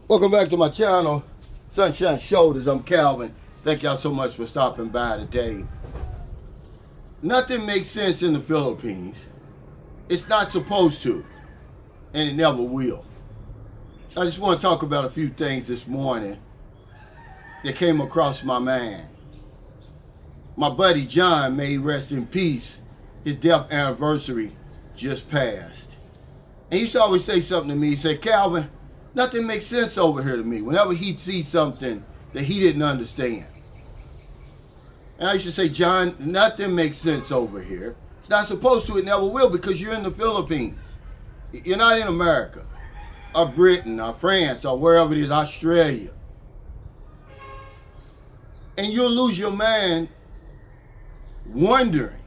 Welcome back to my channel, Sunshine Shoulders. I'm Calvin. Thank y'all so much for stopping by today. Nothing makes sense in the Philippines. It's not supposed to, and it never will. I just want to talk about a few things this morning that came across my mind. My buddy John, may he rest in peace, his death anniversary just passed. And he used to always say something to me. He said, Calvin, nothing makes sense over here to me. Whenever he'd see something that he didn't understand. And I used to say, John, nothing makes sense over here. It's not supposed to, it never will, because you're in the Philippines. You're not in America, or Britain, or France, or wherever it is, Australia. And you'll lose your mind wondering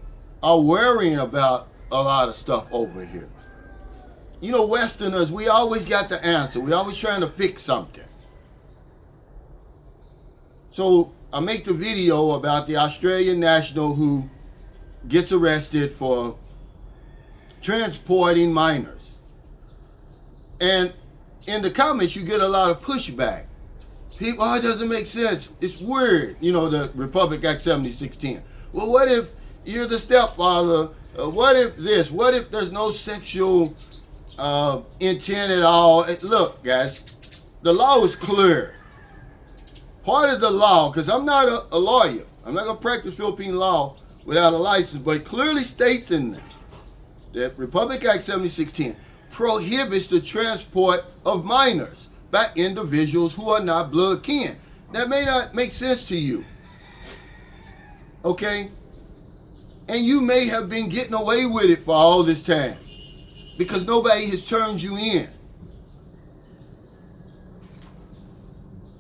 or worrying about a lot of stuff over here. You know, Westerners, we always got the answer. We always trying to fix something. So I make the video about the Australian national who gets arrested for transporting minors. And in the comments, you get a lot of pushback. People, oh, it doesn't make sense. It's weird. You know, the Republic Act 7610. Well, what if you're the stepfather? What if this? What if there's no sexual intent at all? Look, guys, the law is clear. Part of the law, because I'm not a lawyer, I'm not going to practice Philippine law without a license, but it clearly states in there that Republic Act 7610 prohibits the transport of minors by individuals who are not blood kin. That may not make sense to you, okay? And you may have been getting away with it for all this time because nobody has turned you in.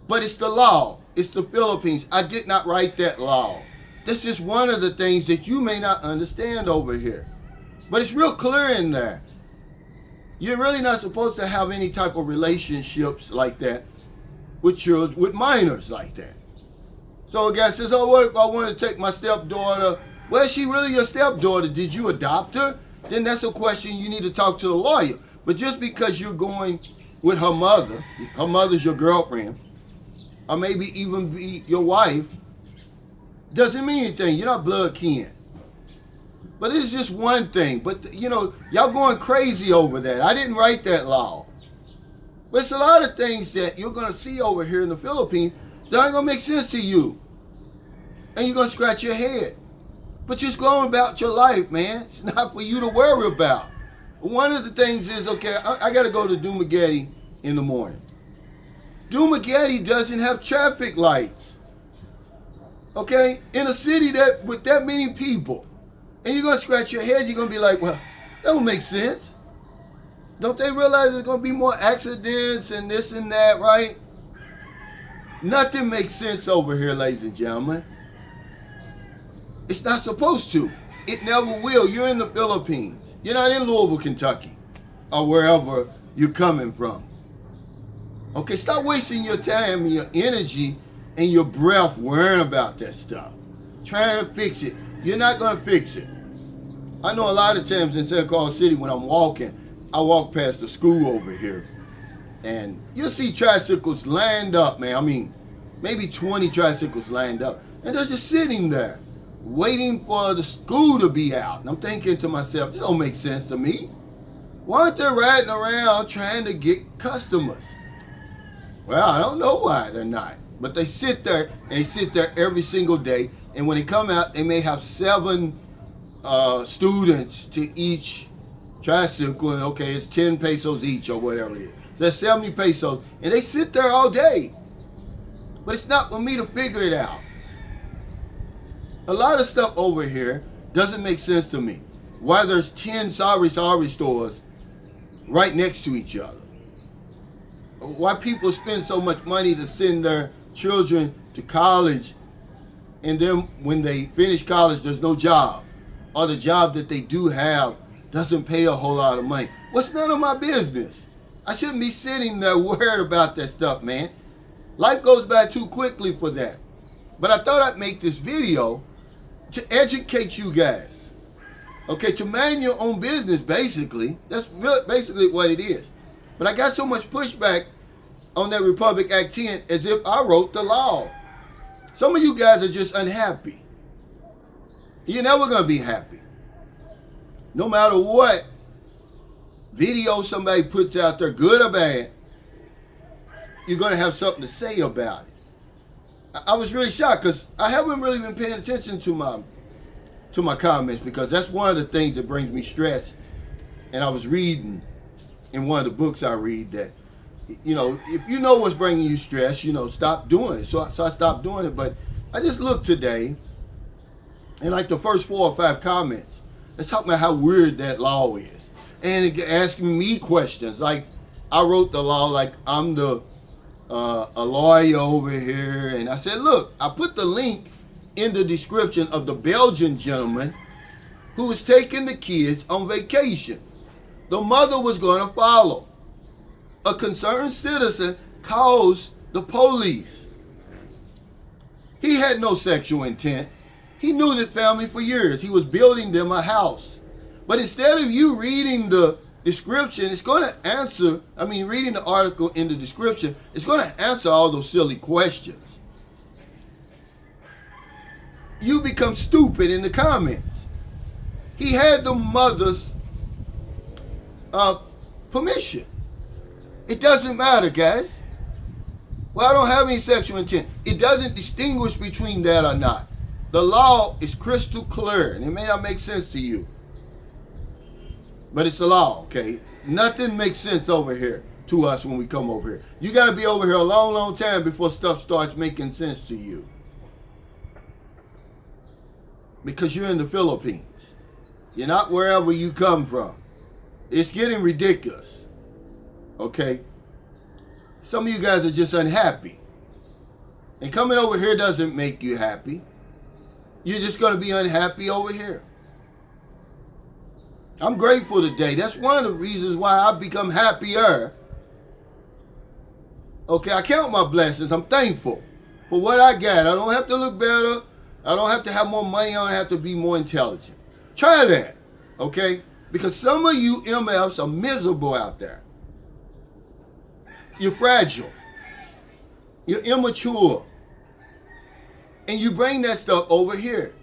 But it's the law. It's the Philippines. I did not write that law. This is one of the things that you may not understand over here. But it's real clear in there. You're really not supposed to have any type of relationships like that with children, with minors like that. So a guy says, oh, what if I want to take my stepdaughter? Well, is she really your stepdaughter? Did you adopt her? Then that's a question you need to talk to the lawyer. But just because you're going with her mother's your girlfriend, or maybe even be your wife, doesn't mean anything. You're not blood kin. But it's just one thing. But, you know, y'all going crazy over that. I didn't write that law. But it's a lot of things that you're going to see over here in the Philippines that ain't going to make sense to you. And you're going to scratch your head. But just going about your life, man. It's not for you to worry about. One of the things is, okay, I got to go to Dumaguete in the morning. Dumaguete doesn't have traffic lights. Okay? In a city that with that many people. And you're going to scratch your head. You're going to be like, well, that don't make sense. Don't they realize there's going to be more accidents and this and that, right? Nothing makes sense over here, ladies and gentlemen. It's not supposed to. It never will. You're in the Philippines. You're not in Louisville, Kentucky, or wherever you're coming from. Okay, stop wasting your time and your energy and your breath worrying about that stuff. Trying to fix it. You're not going to fix it. I know a lot of times in St. Carl City when I'm walking, I walk past the school over here, and you'll see tricycles lined up, man. I mean, maybe 20 tricycles lined up, and they're just sitting there waiting for the school to be out. And I'm thinking to myself, this don't make sense to me. Why aren't they riding around trying to get customers? Well, I don't know why they're not. But they sit there, and they sit there every single day. And when they come out, they may have 7 students to each tricycle. And okay, it's 10 pesos each or whatever it is. That's 70 pesos. And they sit there all day. But it's not for me to figure it out. A lot of stuff over here doesn't make sense to me. Why there's 10 sorry stores right next to each other. Why people spend so much money to send their children to college, and then when they finish college, there's no job. Or the job that they do have doesn't pay a whole lot of money. What's none of my business? I shouldn't be sitting there worried about that stuff, man. Life goes by too quickly for that. But I thought I'd make this video to educate you guys. Okay, to mind your own business, basically. That's really basically what it is. But I got so much pushback on that Republic Act 10 as if I wrote the law. Some of you guys are just unhappy. You're never going to be happy. No matter what video somebody puts out there, good or bad, you're going to have something to say about it. I was really shocked because I haven't really been paying attention to my comments, because that's one of the things that brings me stress. And I was reading in one of the books I read that, you know, if you know what's bringing you stress, you know, stop doing it. So I stopped doing it. But I just looked today, and like the first 4 or 5 comments, it's talking about how weird that law is. And it asking me questions. Like, I wrote the law like I'm a lawyer over here. And I said, look, I put the link in the description of the Belgian gentleman who was taking the kids on vacation. The mother was going to follow. A concerned citizen calls the police. He had no sexual intent. He knew that family for years. He was building them a house. But instead of you reading the description, it's going to answer, reading the article in the description, it's going to answer all those silly questions. You become stupid in the comments. He had the mother's permission. It doesn't matter, guys. Well, I don't have any sexual intent. It doesn't distinguish between that or not. The law is crystal clear, and it may not make sense to you, but it's the law, okay? Nothing makes sense over here to us when we come over here. You got to be over here a long, long time before stuff starts making sense to you, because you're in the Philippines. You're not wherever you come from. It's getting ridiculous, okay? Some of you guys are just unhappy. And coming over here doesn't make you happy. You're just going to be unhappy over here. I'm grateful today. That's one of the reasons why I've become happier. Okay, I count my blessings. I'm thankful for what I got. I don't have to look better. I don't have to have more money. I don't have to be more intelligent. Try that, okay? Because some of you MFs are miserable out there. You're fragile. You're immature. And you bring that stuff over here.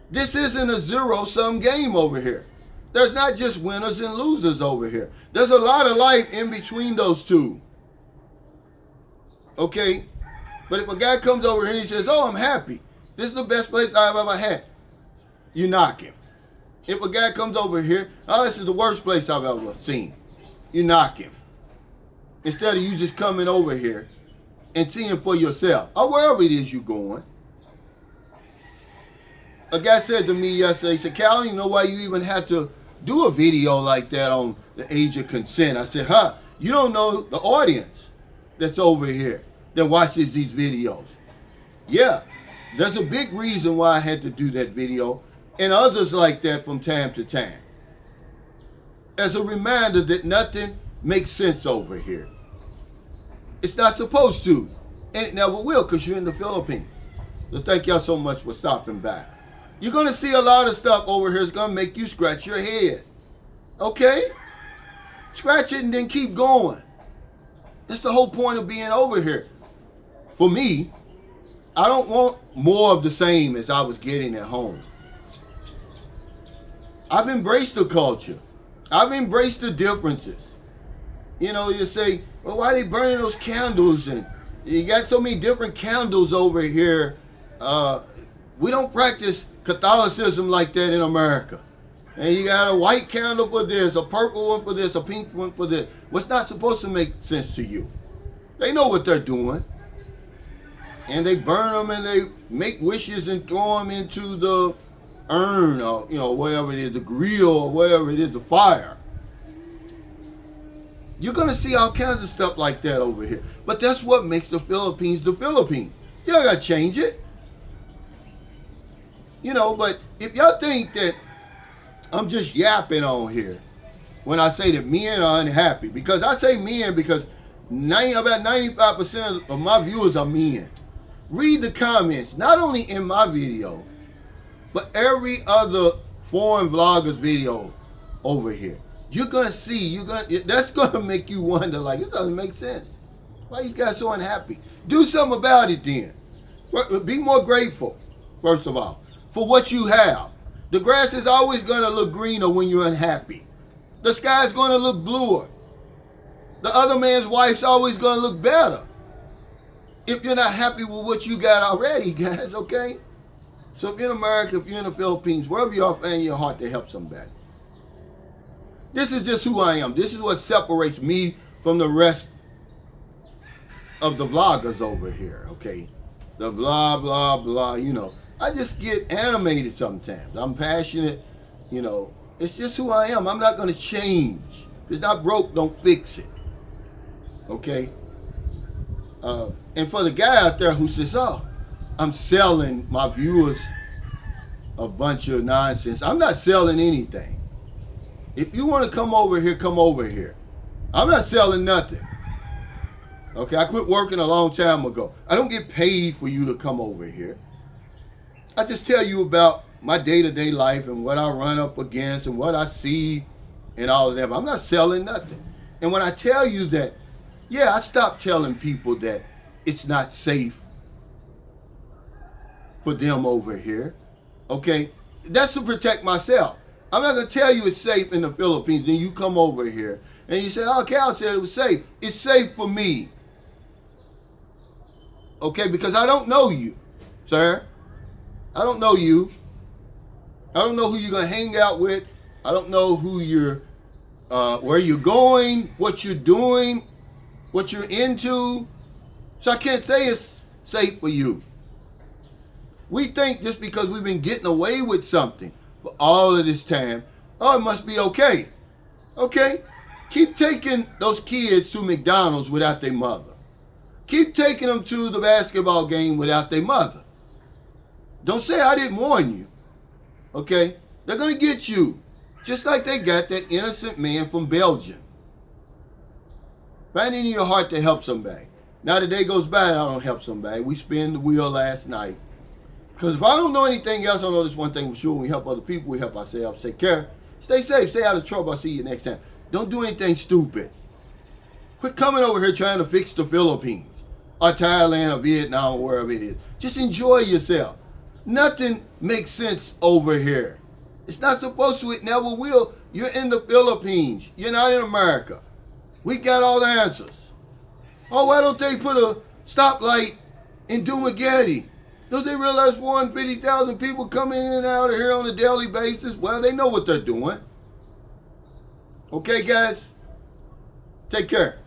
This isn't a zero-sum game over here. There's not just winners and losers over here. There's a lot of life in between those two. Okay? But if a guy comes over here and he says, oh, I'm happy. This is the best place I've ever had. You knock him. If a guy comes over here, oh, this is the worst place I've ever seen. You knock him. Instead of you just coming over here and seeing for yourself, or wherever it is you're going. A guy said to me yesterday, he said, Cal, I don't even know why you even had to do a video like that on the age of consent. I said, you don't know the audience that's over here that watches these videos. Yeah, there's a big reason why I had to do that video, and others like that from time to time. As a reminder that nothing makes sense over here. It's not supposed to, and it never will, because you're in the Philippines. So thank y'all so much for stopping by. You're going to see a lot of stuff over here that's going to make you scratch your head. Okay? Scratch it and then keep going. That's the whole point of being over here. For me, I don't want more of the same as I was getting at home. I've embraced the culture. I've embraced the differences. You know, you say, well, why are they burning those candles? And you got so many different candles over here. We don't practice Catholicism like that in America. And you got a white candle for this, a purple one for this, a pink one for this. What's not supposed to make sense to you? They know what they're doing. And they burn them and they make wishes and throw them into the urn or, you know, whatever it is, the grill or whatever it is, the fire. You're going to see all kinds of stuff like that over here. But that's what makes the Philippines the Philippines. You don't got to change it. You know, but if y'all think that I'm just yapping on here when I say that men are unhappy, because I say men because about 95% of my viewers are men. Read the comments, not only in my video, but every other foreign vlogger's video over here. You're going to see, that's going to make you wonder, like, this doesn't make sense. Why these guys so unhappy? Do something about it then. Be more grateful, first of all, for what you have. The grass is always going to look greener when you're unhappy. The sky is going to look bluer. The other man's wife's always going to look better. If you're not happy with what you got already, guys, okay? So if you're in America, if you're in the Philippines, wherever you are, find your heart to help somebody. This is just who I am. This is what separates me from the rest of the vloggers over here, okay? The blah, blah, blah, you know. I just get animated sometimes. I'm passionate, you know. It's just who I am. I'm not going to change. If it's not broke, don't fix it. Okay? And for the guy out there who says, oh, I'm selling my viewers a bunch of nonsense. I'm not selling anything. If you want to come over here, come over here. I'm not selling nothing. Okay, I quit working a long time ago. I don't get paid for you to come over here. I just tell you about my day-to-day life and what I run up against and what I see and all of that. But I'm not selling nothing. And when I tell you that, yeah, I stopped telling people that it's not safe for them over here. Okay, that's to protect myself. I'm not going to tell you it's safe in the Philippines. Then you come over here and you say, oh, Cal said it was safe. It's safe for me. Okay, because I don't know you, sir. I don't know you. I don't know who you're going to hang out with. I don't know who you're, where you're going, what you're doing, what you're into. So I can't say it's safe for you. We think just because we've been getting away with something for all of this time, oh, it must be okay. Okay? Keep taking those kids to McDonald's without their mother. Keep taking them to the basketball game without their mother. Don't say I didn't warn you. Okay? They're going to get you. Just like they got that innocent man from Belgium. Find it in your heart to help somebody. Now the day goes by and I don't help somebody. We spin the wheel last night. Because if I don't know anything else, I know this one thing for sure. When we help other people, we help ourselves. Take care. Stay safe. Stay out of trouble. I'll see you next time. Don't do anything stupid. Quit coming over here trying to fix the Philippines or Thailand or Vietnam or wherever it is. Just enjoy yourself. Nothing makes sense over here. It's not supposed to. It never will. You're in the Philippines. You're not in America. We got all the answers. Oh, why don't they put a stoplight in Dumaguete? Don't they realize 450,000 people come in and out of here on a daily basis? Well, they know what they're doing. Okay, guys? Take care.